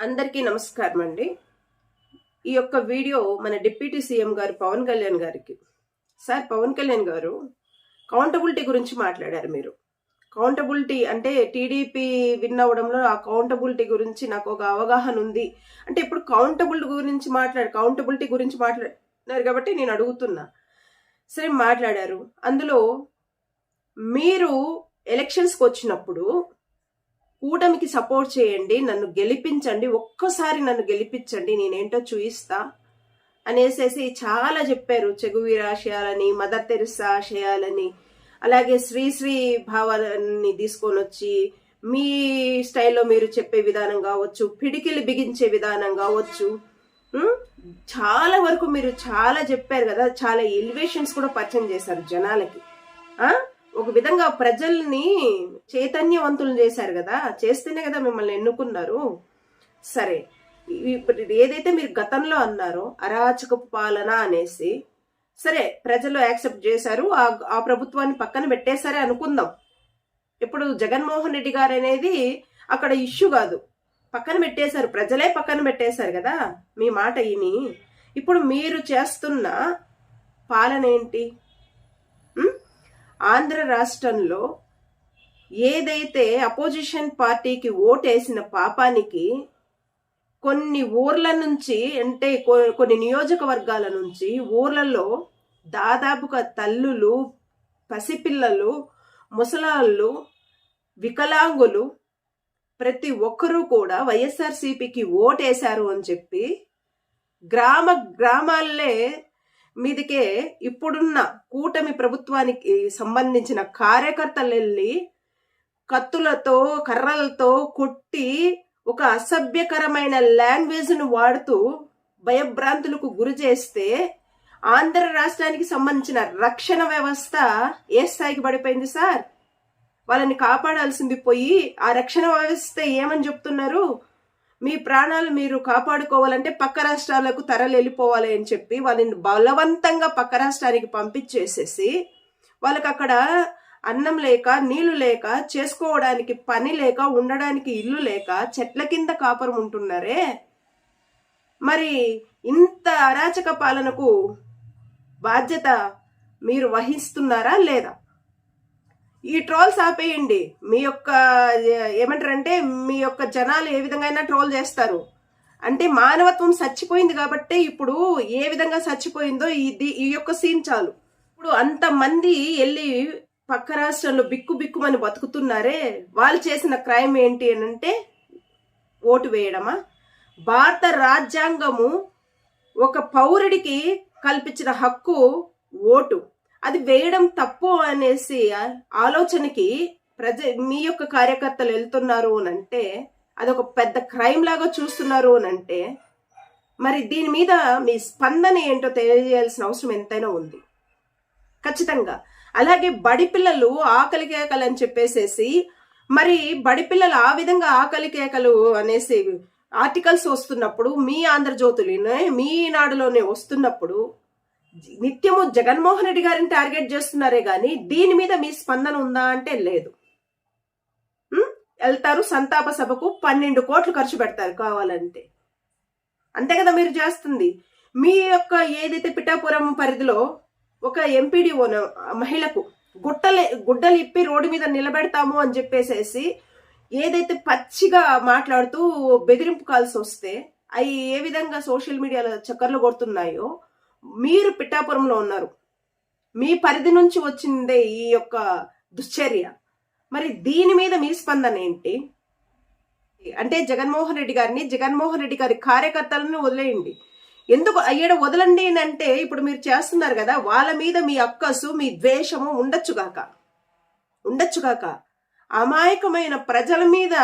అందరికీ నమస్కారం అండి. ఈ యొక్క వీడియో మన డిప్యూటీ సీఎం గారు పవన్ కళ్యాణ్ గారికి. సార్ పవన్ కళ్యాణ్ గారు కౌంటబిలిటీ గురించి మాట్లాడారు. మీరు కౌంటబిలిటీ అంటే టీడీపీ విన్ అవ్వడంలో ఆ కౌంటబిలిటీ గురించి నాకు ఒక అవగాహన ఉంది అంటే ఇప్పుడు కౌంటబిలిటీ గురించి మాట్లాడారు కాబట్టి నేను అడుగుతున్నా. సరే మాట్లాడారు. అందులో మీరు ఎలక్షన్స్కి వచ్చినప్పుడు కూటమికి సపోర్ట్ చేయండి, నన్ను గెలిపించండి, ఒక్కసారి నన్ను గెలిపించండి, నేనేంటో చూయిస్తా అనేసేసి చాలా చెప్పారు. చెగువీర ఆశయాలని, మదర్ తెరిసా ఆశయాలని, అలాగే శ్రీశ్రీ భావాలని తీసుకొని వచ్చి మీ స్టైల్లో మీరు చెప్పే విధానం కావచ్చు, పిడికిలి బిగించే విధానం కావచ్చు, చాలా వరకు మీరు చాలా చెప్పారు కదా. చాలా ఎలివేషన్స్ కూడా పరిచయం చేశారు జనాలకి. ఒక విధంగా ప్రజల్ని చైతన్యవంతులు చేశారు కదా. చేస్తేనే కదా మిమ్మల్ని ఎన్నుకున్నారు. సరే, ఇప్పుడు ఏదైతే మీరు గతంలో అన్నారో అరాచకపు పాలన అనేసి, సరే ప్రజలు యాక్సెప్ట్ చేశారు, ఆ ప్రభుత్వాన్ని పక్కన పెట్టేశారే అనుకుందాం. ఇప్పుడు జగన్మోహన్ రెడ్డి గారు అనేది అక్కడ ఇష్యూ కాదు, పక్కన పెట్టేశారు, ప్రజలే పక్కన పెట్టేశారు కదా మీ మాట విని. ఇప్పుడు మీరు చేస్తున్న పాలన ఏంటి? ఆంధ్ర రాష్ట్రంలో ఏదైతే అపోజిషన్ పార్టీకి ఓటేసిన పాపానికి కొన్ని ఊర్ల నుంచి అంటే కొన్ని నియోజకవర్గాల నుంచి ఊర్లలో దాదాపుగా తల్లులు, పసిపిల్లలు, ముసలాళ్ళు, వికలాంగులు ప్రతి ఒక్కరూ కూడా వైఎస్ఆర్సీపీకి ఓటేశారు అని చెప్పి గ్రామాల్లే మీదికే ఇప్పుడున్న కూటమి ప్రభుత్వానికి సంబంధించిన కార్యకర్తలు వెళ్ళి కత్తులతో కర్రలతో కొట్టి ఒక అసభ్యకరమైన లాంగ్వేజ్ను వాడుతూ భయభ్రాంతులకు గురి చేస్తే ఆంధ్ర రాష్ట్రానికి సంబంధించిన రక్షణ వ్యవస్థ ఏ స్థాయికి పడిపోయింది సార్? వాళ్ళని కాపాడాల్సింది పోయి ఆ రక్షణ వ్యవస్థ ఏమని చెప్తున్నారు? మీ ప్రాణాలు మీరు కాపాడుకోవాలంటే పక్క రాష్ట్రాలకు తరలి వెళ్ళిపోవాలి అని చెప్పి వాళ్ళని బలవంతంగా పక్క రాష్ట్రానికి పంపించేసేసి వాళ్ళకి అక్కడ అన్నం లేక, నీళ్లు లేక, చేసుకోవడానికి పని లేక, ఉండడానికి ఇల్లు లేక చెట్ల కింద కాపురం ఉంటున్నారే. మరి ఇంత అరాచక పాలనకు బాధ్యత మీరు వహిస్తున్నారా లేదా? ఈ ట్రోల్స్ ఆపేయండి. మీ యొక్క ఏమంటారంటే మీ యొక్క జనాలు ఏ విధంగా అయినా ట్రోల్ చేస్తారు. అంటే మానవత్వం చచ్చిపోయింది కాబట్టి ఇప్పుడు ఏ విధంగా చచ్చిపోయిందో ఈ యొక్క సీన్ చాలు. ఇప్పుడు అంతమంది వెళ్ళి పక్క రాష్ట్రంలో బిక్కుమని బతుకుతున్నారే, వాళ్ళు చేసిన క్రైమ్ ఏంటి అని అంటే ఓటు వేయడమా? భారత రాజ్యాంగము ఒక పౌరుడికి కల్పించిన హక్కు ఓటు, అది వేయడం తప్పు అనేసి ఆలోచనకి మీ యొక్క కార్యకర్తలు వెళ్తున్నారు అనంటే అదొక పెద్ద క్రైమ్ లాగా చూస్తున్నారు అనంటే మరి దీని మీద మీ స్పందన ఏంటో తెలియజేయాల్సిన అవసరం ఎంతైనా ఉంది ఖచ్చితంగా. అలాగే బడి పిల్లలు ఆకలి కేకలు అని చెప్పేసేసి మరి బడి పిల్లలు ఆ విధంగా ఆకలి కేకలు అనేసి ఆర్టికల్స్ వస్తున్నప్పుడు మీ ఆంధ్రజ్యోతిలోనే మీ నాడులోనే వస్తున్నప్పుడు నిత్యము జగన్మోహన్ రెడ్డి గారిని టార్గెట్ చేస్తున్నారే గాని దీని మీద మీ స్పందన ఉందా అంటే లేదు. వెళ్తారు సంతాప సభకు 12 కోట్లు ఖర్చు పెడతారు కావాలంటే, అంతే కదా మీరు చేస్తుంది. మీ యొక్క ఏదైతే పిఠాపురం పరిధిలో ఒక ఎంపీడీఓ మహిళకు గుడ్డలు ఇప్పి రోడ్డు మీద నిలబెడతాము అని చెప్పేసేసి ఏదైతే పచ్చిగా మాట్లాడుతూ బెదిరింపు కాల్సి వస్తే అవి ఏ విధంగా సోషల్ మీడియాలో చక్కర్లు కొడుతున్నాయో మీరు పిఠాపురంలో ఉన్నారు, మీ పరిధి నుంచి వచ్చిందే ఈ యొక్క దుశ్చర్య. మరి దీని మీద మీ స్పందన ఏంటి? అంటే జగన్మోహన్ రెడ్డి గారి కార్యకర్తలను వదిలేయండి. ఎందుకు అయ్యేడ వదలండి అంటే ఇప్పుడు మీరు చేస్తున్నారు కదా, వాళ్ళ మీద మీ అక్కసు మీ ద్వేషము ఉండొచ్చుగాక. అమాయకమైన ప్రజల మీద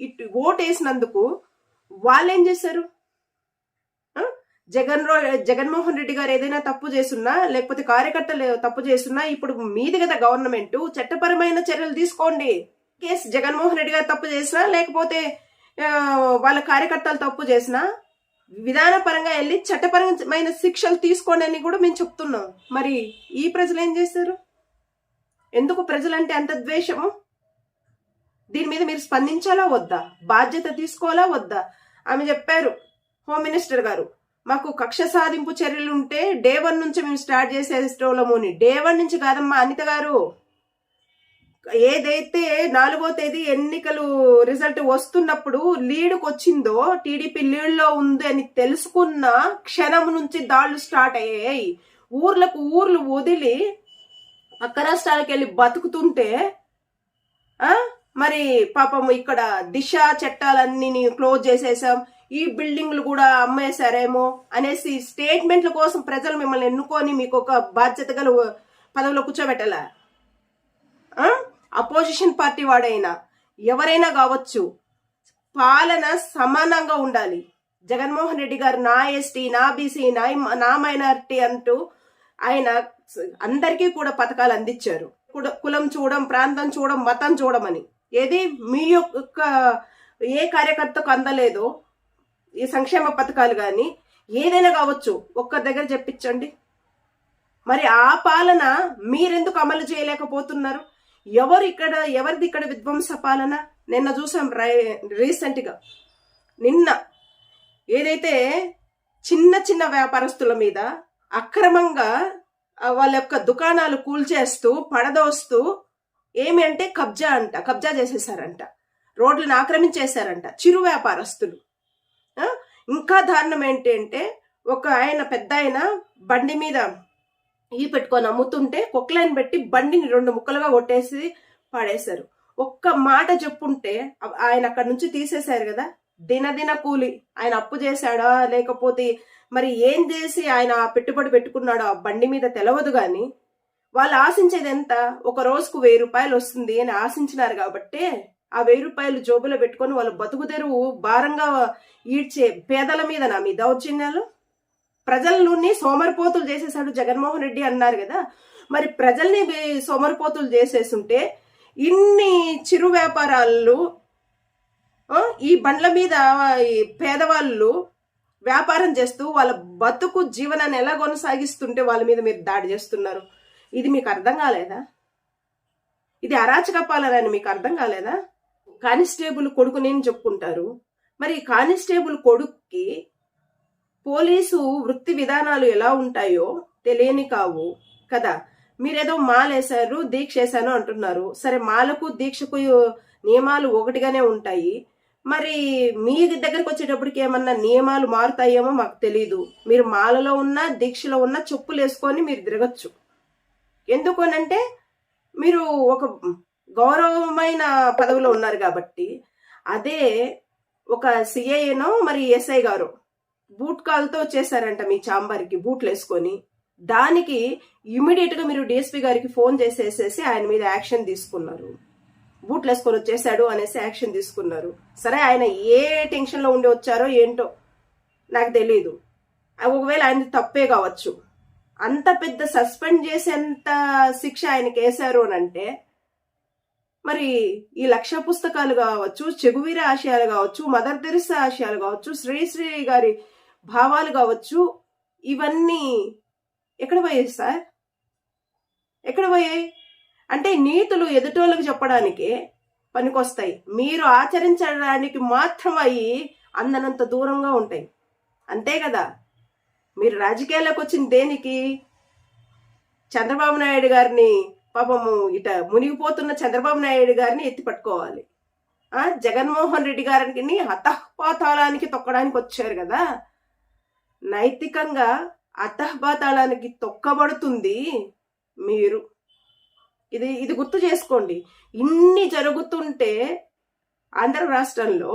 ఇటు ఓటేసినందుకు వాళ్ళేం చేశారు? జగన్మోహన్ రెడ్డి గారు ఏదైనా తప్పు చేస్తున్నా లేకపోతే కార్యకర్తలు తప్పు చేస్తున్నా ఇప్పుడు మీది కదా గవర్నమెంట్, చట్టపరమైన చర్యలు తీసుకోండి. కేసు జగన్మోహన్ రెడ్డి గారు తప్పు చేసినా లేకపోతే వాళ్ళ కార్యకర్తలు తప్పు చేసినా విధానపరంగా వెళ్ళి చట్టపరమైన శిక్షలు తీసుకోండి అని కూడా మేము చెప్తున్నాం. మరి ఈ ప్రజలు ఏం చేశారు? ఎందుకు ప్రజలంటే అంత ద్వేషము? దీని మీద మీరు స్పందించాలా వద్దా? బాధ్యత తీసుకోవాలా వద్దా? ఆమె చెప్పారు, హోమ్ మినిస్టర్ గారు, మాకు కక్ష సాధింపు చర్యలు ఉంటే డే 1 నుంచి మేము స్టార్ట్ చేసేటోళ్ళము అని. డే 1 నుంచి కాదమ్మా అనిత గారు, ఏదైతే 4వ తేదీ ఎన్నికలు రిజల్ట్ వస్తున్నప్పుడు లీడ్కి వచ్చిందో, టీడీపీ లీడ్లో ఉంది అని తెలుసుకున్న క్షణం నుంచి దాళ్లు స్టార్ట్ అయ్యాయి. ఊర్లు వదిలి పక్క రాష్ట్రాలకు వెళ్ళి బతుకుతుంటే మరి పాపం ఇక్కడ దిశ చట్టాలన్నీ క్లోజ్ చేసేసాం, ఈ బిల్డింగ్లు కూడా అమ్మేశారేమో అనేసి స్టేట్మెంట్ల కోసం ప్రజలు మిమ్మల్ని ఎన్నుకొని మీకు ఒక బాధ్యత గల పదవిలో కూర్చోబెట్టాలా? అపోజిషన్ పార్టీ వాడైనా ఎవరైనా కావచ్చు, పాలన సమానంగా ఉండాలి. జగన్మోహన్ రెడ్డి గారు నా ఎస్టీ, నా బీసీ, నా మైనారిటీ అంటూ ఆయన అందరికీ కూడా పథకాలు అందించారు. కులం చూడం, ప్రాంతం చూడం, మతం చూడమని. ఏది మీ యొక్క ఏ కార్యకర్తకు అందలేదో ఈ సంక్షేమ పథకాలు కానీ ఏదైనా కావచ్చు, ఒక్క దగ్గర చెప్పించండి. మరి ఆ పాలన మీరెందుకు అమలు చేయలేకపోతున్నారు? ఎవరిది ఇక్కడ విధ్వంస పాలన? నిన్న చూసాం రీసెంట్గా, నిన్న ఏదైతే చిన్న వ్యాపారస్తుల మీద అక్రమంగా వాళ్ళ యొక్క దుకాణాలు కూల్చేస్తూ పడదోస్తూ ఏమి అంటే కబ్జా చేసేసారంట, రోడ్లను ఆక్రమించేశారంట చిరు వ్యాపారస్తులు. ఇంకా దారుణం ఏంటి అంటే, ఒక ఆయన పెద్ద ఆయన బండి మీద పెట్టుకొని అమ్ముతుంటే కొక్లైన్ పెట్టి బండిని 2 ముక్కలుగా కొట్టేసి పాడేశారు. ఒక్క మాట చెప్పుంటే ఆయన అక్కడి నుంచి తీసేశారు కదా. దిన కూలి. ఆయన అప్పు చేశాడా లేకపోతే మరి ఏం చేసి ఆయన పెట్టుబడి పెట్టుకున్నాడో ఆ బండి మీద తెలవదు. కానీ వాళ్ళు ఆశించేది ఎంత? ఒక రోజుకు 1000 రూపాయలు వస్తుంది అని ఆశించినారు కాబట్టి ఆ 1000 రూపాయలు జోబులో పెట్టుకొని వాళ్ళు బతుకుదెరువు భారంగా ఈడ్చే పేదల మీద నా మీ దౌర్జన్యాలు. ప్రజల్ని సోమరిపోతులు చేసేసాడు జగన్మోహన్ రెడ్డి అన్నారు కదా. మరి ప్రజల్ని సోమరిపోతులు చేసేస్తుంటే ఇన్ని చిరు వ్యాపారాలు ఈ బండ్ల మీద పేదవాళ్ళు వ్యాపారం చేస్తూ వాళ్ళ బతుకు జీవనాన్ని ఎలా కొనసాగిస్తుంటే వాళ్ళ మీద మీరు దాడి చేస్తున్నారు. ఇది మీకు అర్థం కాలేదా? ఇది అరాచక పాలన అని మీకు అర్థం కాలేదా? కానిస్టేబుల్ కొడుకు నేను చెప్పుకుంటారు. మరి కానిస్టేబుల్ కొడుక్కి పోలీసు వృత్తి విధానాలు ఎలా ఉంటాయో తెలియని కావు కదా. మీరేదో మాలేశారు, దీక్ష వేశాను అంటున్నారు. సరే, మాలకు దీక్షకు నియమాలు ఒకటిగానే ఉంటాయి. మరి మీ దగ్గరకు వచ్చేటప్పటికి ఏమన్నా నియమాలు మారుతాయేమో మాకు తెలీదు. మీరు మాలలో ఉన్నా దీక్షలో ఉన్నా చెప్పులు వేసుకొని మీరు తిరగచ్చు. ఎందుకనంటే మీరు ఒక గౌరవమైన పదవిలో ఉన్నారు కాబట్టి. అదే ఒక సిఐనో మరి ఎస్ఐ గారు బూట్ కాల్తో వచ్చేసారంట మీ ఛాంబర్కి బూట్లు వేసుకొని. దానికి ఇమీడియట్ గా మీరు డిఎస్పీ గారికి ఫోన్ చేసేసేసి ఆయన మీద యాక్షన్ తీసుకున్నారు. బూట్లు వేసుకొని వచ్చేసాడు అనేసి యాక్షన్ తీసుకున్నారు. సరే, ఆయన ఏ టెన్షన్ లో ఉండి వచ్చారో ఏంటో నాకు తెలీదు. ఒకవేళ ఆయన తప్పే కావచ్చు. అంత పెద్ద సస్పెండ్ చేసేంత శిక్ష ఆయనకి వేశారు అని అంటే మరి ఈ 1,00,000 పుస్తకాలు కావచ్చు, చెగువీర ఆశయాలు కావచ్చు, మదర్ తెరిసా ఆశయాలు కావచ్చు, శ్రీశ్రీ గారి భావాలు కావచ్చు, ఇవన్నీ ఎక్కడ పోయాయి సార్? ఎక్కడ పోయాయి? అంటే నీతులు ఎదుటోళ్ళకి చెప్పడానికి పనికొస్తాయి, మీరు ఆచరించడానికి మాత్రం అవి అందనంత దూరంగా ఉంటాయి. అంతే కదా. మీరు రాజకీయాల్లోకి వచ్చిన దేనికి? చంద్రబాబు నాయుడు గారిని పాపము మునిగిపోతున్న చంద్రబాబు నాయుడు గారిని ఎత్తి పట్టుకోవాలి. జగన్మోహన్ రెడ్డి గారిని హతపాతాళానికి తొక్కడానికి వచ్చారు కదా. నైతికంగా అతహపాతాళానికి తొక్కబడుతుంది మీరు. ఇది గుర్తు చేసుకోండి. ఇన్ని జరుగుతుంటే ఆంధ్ర రాష్ట్రంలో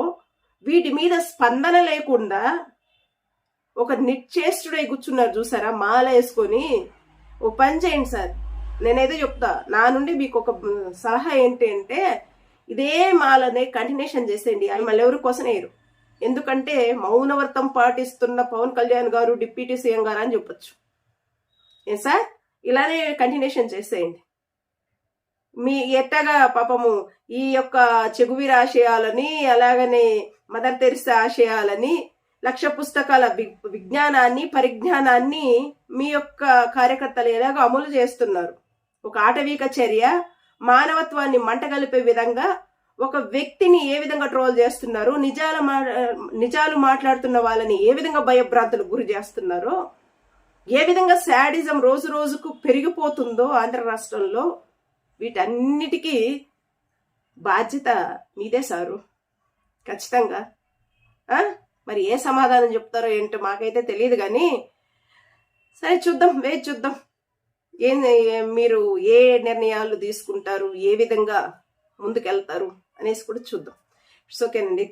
వీటి మీద స్పందన లేకుండా ఒక నిశ్చేష్టుడై కూర్చున్నారు చూసారా, మాల వేసుకొని. ఓ పని చేయండి సార్, నేనైతే చెప్తా, నా నుండి మీకు ఒక సలహా ఏంటి అంటే, ఇదే మాలనే కంటిన్యూషన్ చేసేయండి. అది మళ్ళీ ఎవరి కోసం వేయరు. ఎందుకంటే మౌనవ్రతం పాటిస్తున్న పవన్ కళ్యాణ్ గారు డిప్యూటీ సీఎం గారు అని చెప్పొచ్చు. ఏ సార్, ఇలానే కంటిన్యూషన్ చేసేయండి. మీ ఎట్టగా పాపము ఈ యొక్క చెగువీర ఆశయాలని, అలాగనే మదర్ తెరిసా ఆశయాలని, 1,00,000 పుస్తకాల విజ్ఞానాన్ని, పరిజ్ఞానాన్ని మీ యొక్క కార్యకర్తలు ఎలాగో అమలు చేస్తున్నారు. ఒక ఆటవిక చర్య, మానవత్వాన్ని మంటగలిపే విధంగా ఒక వ్యక్తిని ఏ విధంగా ట్రోల్ చేస్తున్నారు, నిజాలు మాట్లాడుతున్న వాళ్ళని ఏ విధంగా భయభ్రాంతులకు గురి చేస్తున్నారో, ఏ విధంగా శాడిజం రోజు రోజుకు పెరిగిపోతుందో ఆంధ్ర రాష్ట్రంలో, వీటన్నిటికీ బాధ్యత మీదే సారు, ఖచ్చితంగా. మరి ఏ సమాధానం చెప్తారో ఏంటో మాకైతే తెలియదు, కానీ సరే చూద్దాం, వేచి చూద్దాం. మీరు ఏ నిర్ణయాలు తీసుకుంటారు, ఏ విధంగా ముందుకెళ్తారు అనేసి కూడా చూద్దాం. ఇట్స్ ఓకేనండి.